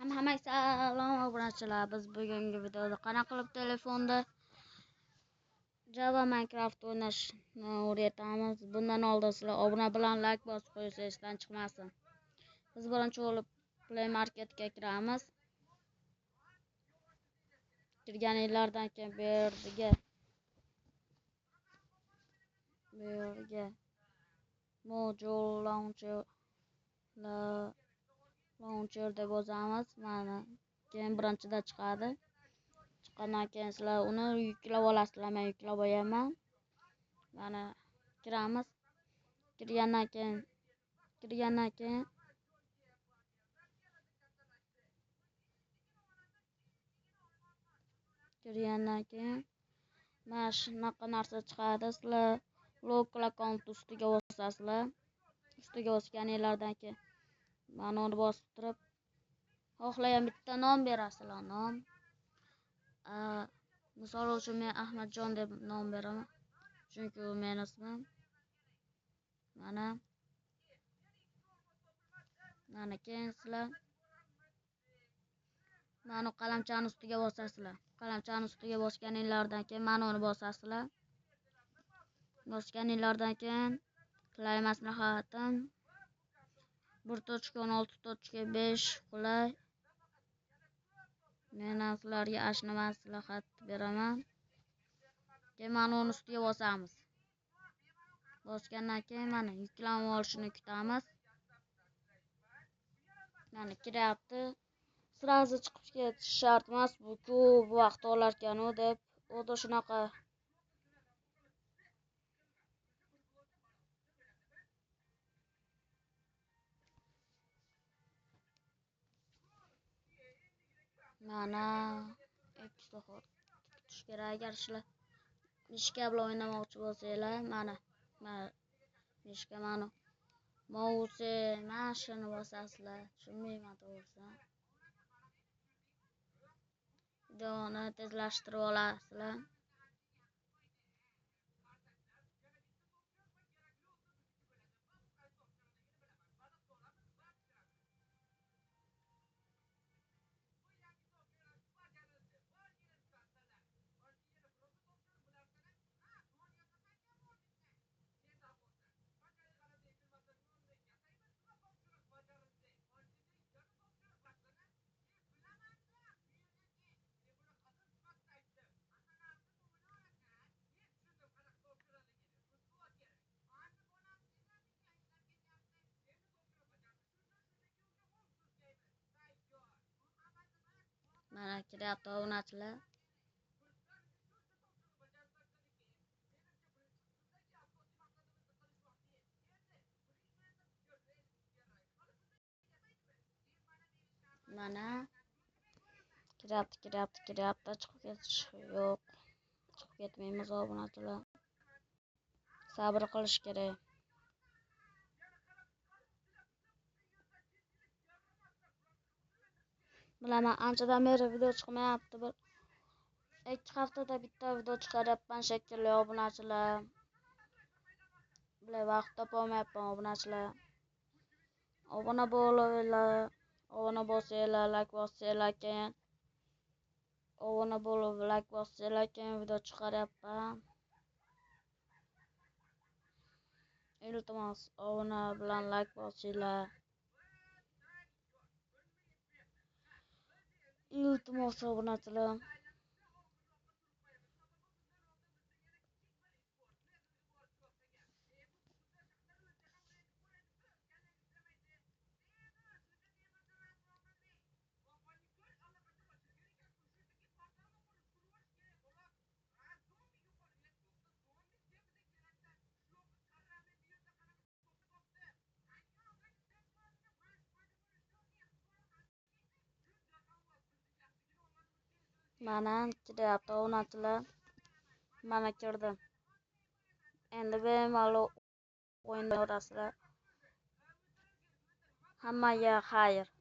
Hammaga salom obunachilar. Biz bugungi videoda qanaqa qilib telefonda Java Minecraft o'ynashni o'rgatamiz. Bundan oldin sizlar obuna bilan like bosib qo'ysangiz esdan chiqmasin. Biz birinchi bo'lib Play Marketga kiramiz. Kirganinglardan keyin bu yerga Module Launcher deb yozamiz. Mana keyin birinchida chiqadi. Chiqqandan keyin sizlar uni yuklab olasizlar. Men yuklab olaman. Mana kiramiz. Kirgandan keyin mana shunaqa narsa chiqadi. Sizlar local account ustiga bosasizlar. Ustiga bosganinglardan keyin mana uni bosib turib xohlagan bitta nom berasizlar. Nom misol uchun men Ahmadjon deb nom beraman. Chunki u mening ismim. Mana keyin sizlar mana qalamchani ustiga bosasizlar. Qalamchani ustiga bosganinglardan keyin mana uni bosasizlar. Bosganinglardan keyin qulay maslahatim 1.16.5 qulay. Men sizlarga ashna maslahat beraman. Keyin mana uni ustiga bosamiz. Bosgandan keyin mana yuklanib olishini kutamiz. Mana kiryapti. Sirazi chiqib ketish shart emas, bu ko'p vaqt olar ekan-u deb o'da shunaqa. Mana kutish kerak. Agar sizlar mishka bilan o'ynamoqchi bo'lsanglar, mana mishka mana mouse mashini bosasizlar. Tushunmayman to'g'risi. Videoni tezlashtirib olasizlar. Mana kiryapti obunachilar. Mana kiryapti. Chiqib ketish yo'q. Chiqib ketmaymiz obunachilar. Sabr qilish kerak. Bilaman, anchadan beri video chiqmayapti. Bir 2 haftada bitta video chiqaryapman shekilli obunachilar. Bilay vaqt topolmayapman obunachilar. Obuna bo'lsanglar, like bossanglar keyin obuna bo'lib like bossanglar keyin video chiqaryapman. Iltimos obuna bilan like bossanglar. Iltimos obunachilar. Mana kiryapti obunachilar. Mana kirdim. Endi bemalol o'ynaverasizlar. Hammaga xayr.